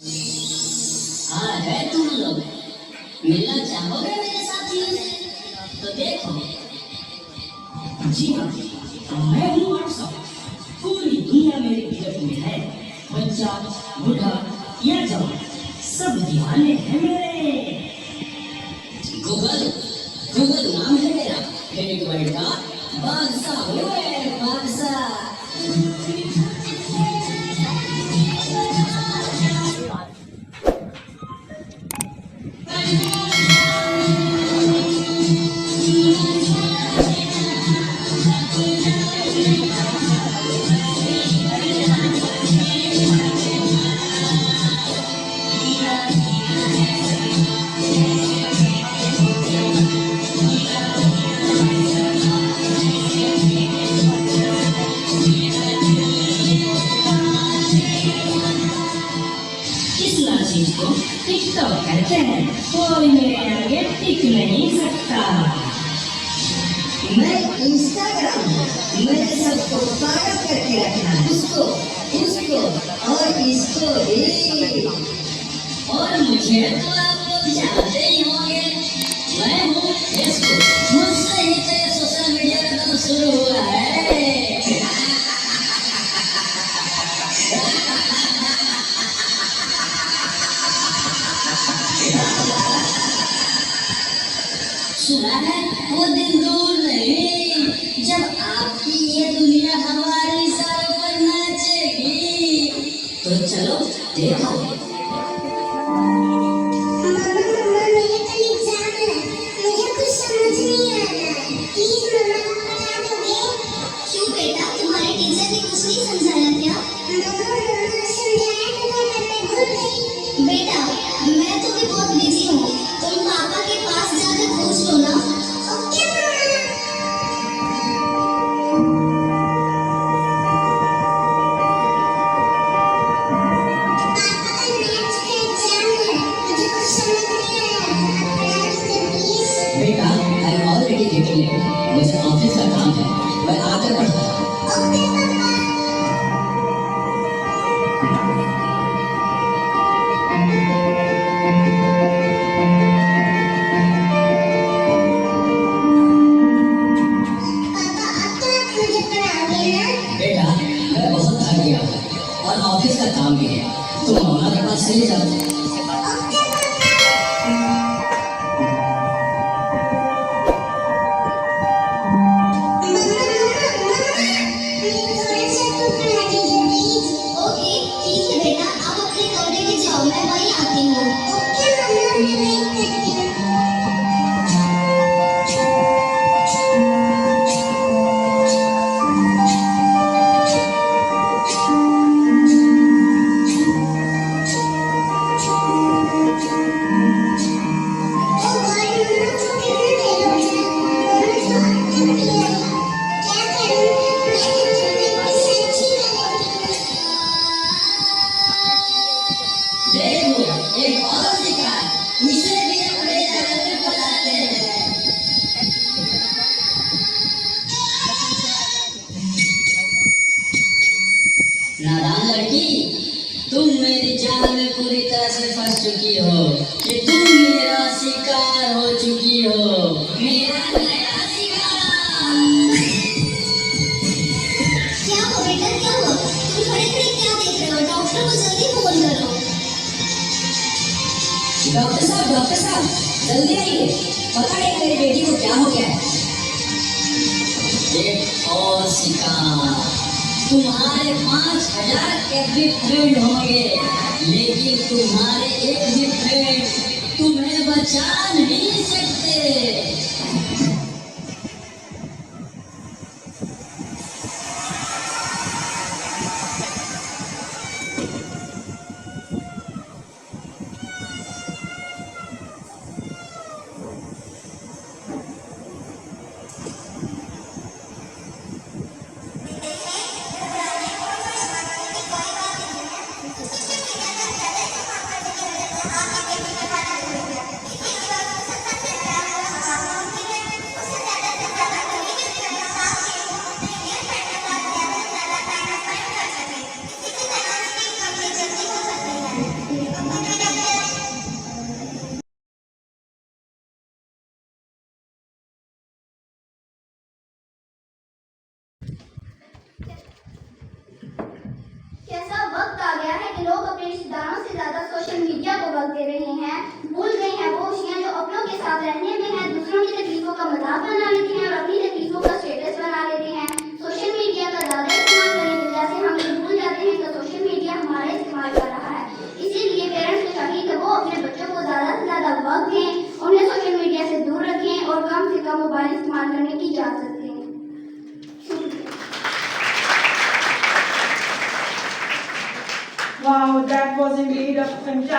आ गए तुम लोग, मिलना चाहोगे मेरे साथियों से? तो देखो। जी हाँ, मैं हूँ व्हाट्सएप। पूरी दुनिया मेरे गिरफ्त में है। बच्चा, बूढ़ा या जवान, सब दीवाने हैं मेरे। गूगल, गूगल नाम है मेरा। फेक वर्ल्ड का बादशाह हूँ मैं, बादशाह। इस चीज को टिकटॉक कहते हैं। कोई मेरे आगे टिक नहीं सकता। मैं इंस्टाग्राम मेरे सबको पागल करके रखना, उसको उसको और इसको भी। और मुझे तो आप लोग जानते ही होंगे, मैं हूँ फेसबुक। मुझसे ही तो ये सोशल मीडिया का काम शुरू हुआ है। सुना है वो दिन दूर नहीं जब आपकी ये दुनिया हमारे इशारों पर नाचेगी। तो चलो देखो। मम्मा मेरे कल एग्जाम है, मुझे कुछ समझ नहीं आ रहा है, प्लीज मम्मा बता दोगे? क्यों बेटा, तुम्हारे टीचर ने कुछ नहीं समझाया क्या? मम्मा समझाया तो था पर मैं भूल गई। बेटा मैं तो भी बहुत बिजी हूँ, तुम पापा के पास जाकर पूछ लो ना। Okay mama. बेटा, I am already getting late. मुझे ऑफिस का काम है, मैं आकर पढ़ता हूँ। बेटा, मैं बहुत थक गया हूँ और ऑफिस का काम भी है। तुम मम्मा के पास चले जाओ। ओके ठीक है बेटा, आप अपने कमरे में जाओ, मैं वहीं आती हूँ। ओके मम्मा, मैं वेट करती हूँ। देखो, एक और शिकार, इसे भी अंग्रेज में बुलाते हैं। नादान लड़की, तुम मेरी जाल में पूरी तरह से फंस चुकी हो कि तुम मेरा शिकार हो चुकी हो। मेरा नया शिकार। क्या हो बेटा, क्या हुआ? तुम खड़े खड़े क्या देख रहे हो? डॉक्टर को जल्दी फोन करो। डॉक्टर साहब, जल्दी आइए। पता नहीं मेरी बेटी को क्या हो गया है। एक और शिकार। तुम्हारे 5000 के भी फ्रेंड होंगे, लेकिन तुम्हारे एक भी फ्रेंड तुम्हें बचा नहीं सकते। कैसा वक्त आ गया है कि लोग अपने रिश्तेदारों से ज्यादा सोशल मीडिया को वक्त दे रहे हैं, भूल गए हैं वो खुशियां जो अपनों के साथ रहने में है। दूसरों की तकलीफों का मजाक बना लेते हैं और अपनी तकलीफों का स्टेटस बना लेते हैं। सोशल मीडिया का ज्यादा इस्तेमाल करने की वजह से हम ये भूल जाते हैं कि सोशल मीडिया हमारा इस्तेमाल कर रहा है। इसीलिए पेरेंट्स को चाहिए कि वो अपने बच्चों को ज्यादा से ज्यादा वक्त दें, उन्हें सोशल मीडिया से दूर रखें और कम से कम मोबाइल इस्तेमाल करने की इजाजत दें। Wow, that was indeed a fantastic